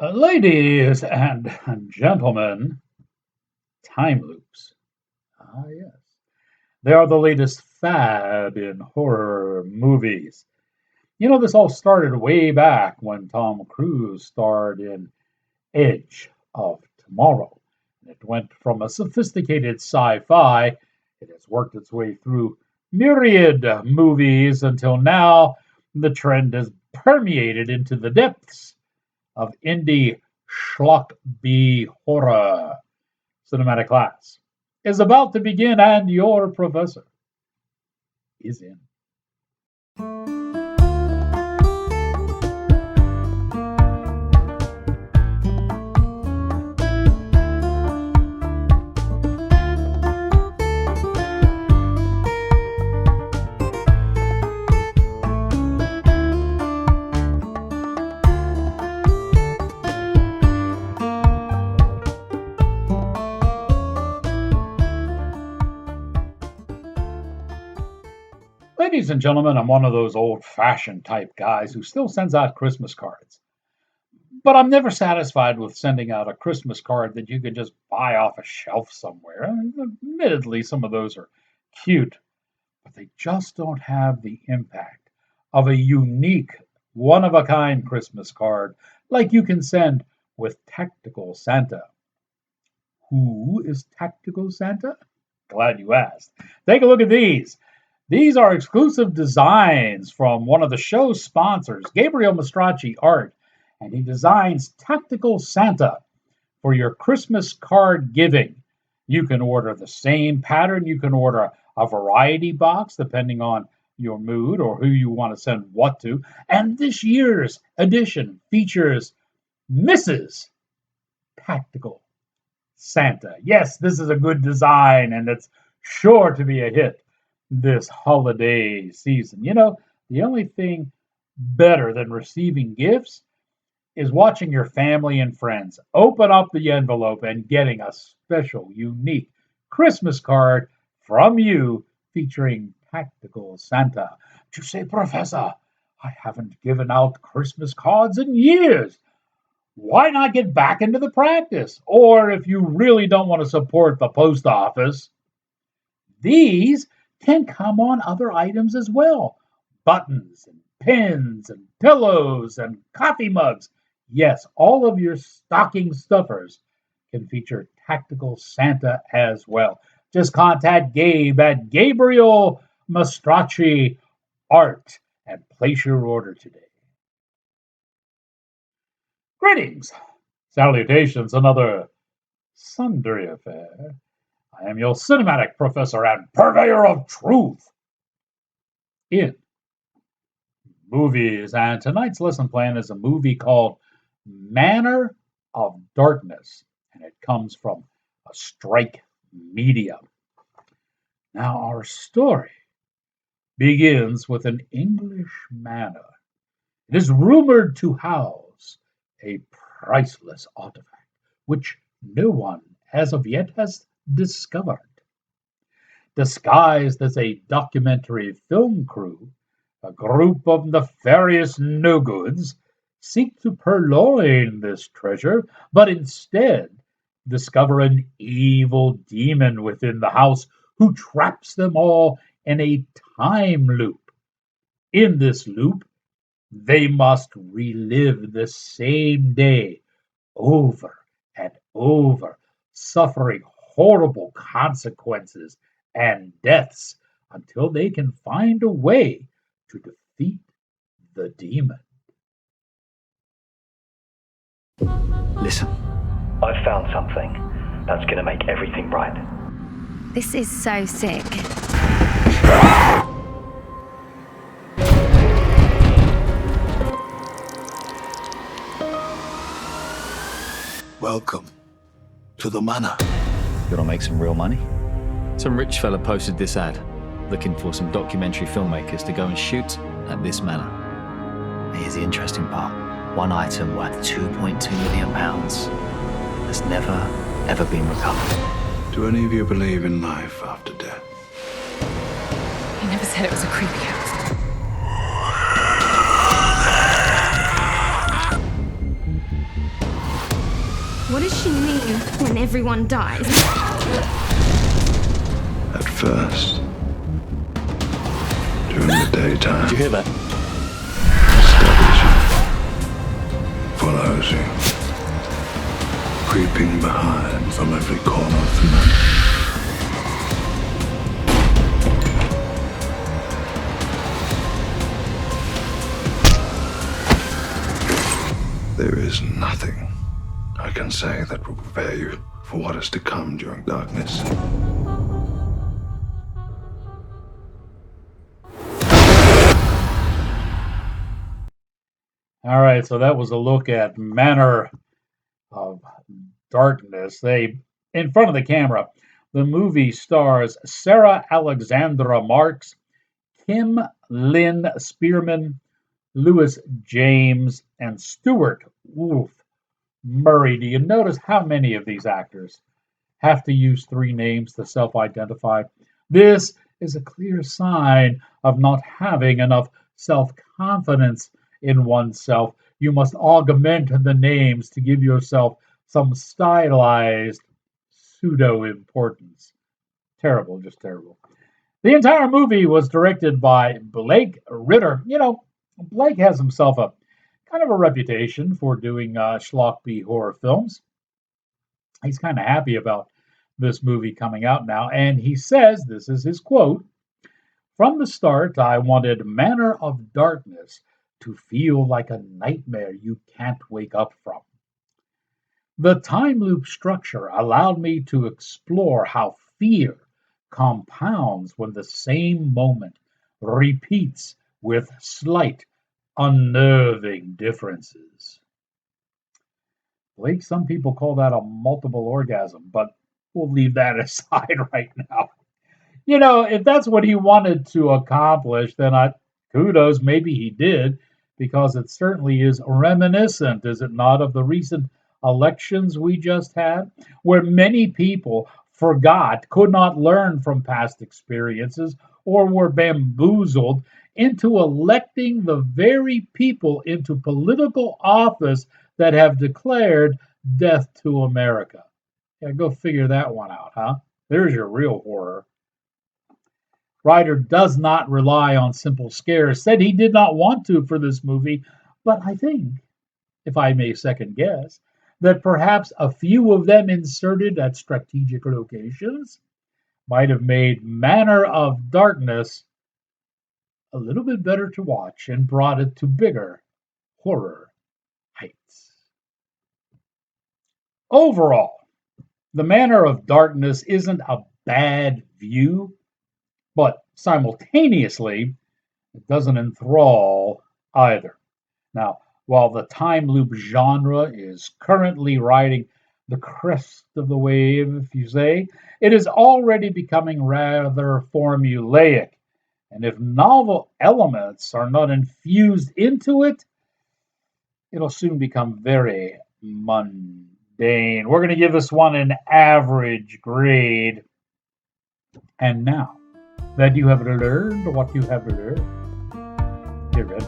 Ladies and gentlemen, time loops. Ah, yes. They are the latest fad in horror movies. This all started way back when Tom Cruise starred in Edge of Tomorrow. It went from a sophisticated sci fi, it has worked its way through myriad movies until now the trend has permeated into the depths of indie schlock B horror. Cinematic class is about to begin, and your professor is in. Ladies and gentlemen, I'm one of those old fashioned type guys who still sends out Christmas cards. But I'm never satisfied with sending out a Christmas card that you could just buy off a shelf somewhere. Admittedly, some of those are cute, but they just don't have the impact of a unique, one of a kind Christmas card like you can send with Tactical Santa. Who is Tactical Santa? Glad you asked. Take a look at these. These are exclusive designs from one of the show's sponsors, Gabriel Mastracci Art, and he designs Tactical Santa for your Christmas card giving. You can order the same pattern. You can order a variety box depending on your mood or who you want to send what to. And this year's edition features Mrs. Tactical Santa. Yes, this is a good design and it's sure to be a hit this holiday season. The only thing better than receiving gifts is watching your family and friends open up the envelope and getting a special, unique Christmas card from you featuring Tactical Santa. To say, Professor, I haven't given out Christmas cards in years. Why not get back into the practice? Or if you really don't want to support the post office, these can come on other items as well. Buttons and pins and pillows and coffee mugs. Yes, all of your stocking stuffers can feature Tactical Santa as well. Just contact Gabe at Gabriel Mastracci Art and place your order today. Greetings, salutations, another sundry affair. I am your cinematic professor and purveyor of truth in movies. And tonight's lesson plan is a movie called Manor of Darkness, and it comes from a Strike Media. Now, our story begins with an English manor. It is rumored to house a priceless artifact, which no one as of yet has discovered. Disguised as a documentary film crew, a group of nefarious no-goods seek to purloin this treasure, but instead discover an evil demon within the house who traps them all in a time loop. In this loop, they must relive the same day over and over, suffering horrible consequences and deaths until they can find a way to defeat the demon. Listen, I've found something that's going to make everything right. This is so sick. Welcome to the manor. You want to make some real money? Some rich fella posted this ad, looking for some documentary filmmakers to go and shoot at this manor. Here's the interesting part. One item worth £2.2 million has never, ever been recovered. Do any of you believe in life after death? He never said it was a creepy house. What does she mean when everyone dies? At first, during the daytime, Did you hear that? follows you, creeping behind from every corner of the night. There is nothing I can say that will prepare you for what is to come during darkness. All right, so that was a look at Manor of Darkness. In front of the camera, the movie stars Sarah Alexandra Marks, Kim Lynn Spearman, Louis James, and Stuart Wolf Murray. Do you notice how many of these actors have to use three names to self identify? This is a clear sign of not having enough self confidence in oneself. You must augment the names to give yourself some stylized pseudo importance. Terrible, just terrible. The entire movie was directed by Blake Ritter. Blake has himself a kind of a reputation for doing schlocky horror films. He's kind of happy about this movie coming out now, and he says, this is his quote: "From the start, I wanted Manor of Darkness to feel like a nightmare you can't wake up from. The time loop structure allowed me to explore how fear compounds when the same moment repeats with slight, unnerving differences." Blake, some people call that a multiple orgasm, but we'll leave that aside right now. If that's what he wanted to accomplish, then kudos, maybe he did, because it certainly is reminiscent, is it not, of the recent elections we just had, where many people could not learn from past experiences, or were bamboozled into electing the very people into political office that have declared death to America. Yeah, go figure that one out, huh? There's your real horror. Ryder does not rely on simple scares, said he did not want to for this movie, but I think, if I may second guess, that perhaps a few of them inserted at strategic locations might have made Manor of Darkness a little bit better to watch and brought it to bigger horror heights. Overall, the Manor of Darkness isn't a bad view, but simultaneously, it doesn't enthrall either. Now, while the time loop genre is currently riding the crest of the wave, if you say, it is already becoming rather formulaic. And if novel elements are not infused into it, it'll soon become very mundane. We're going to give this one an average grade. And now that you have learned what you have learned, get ready.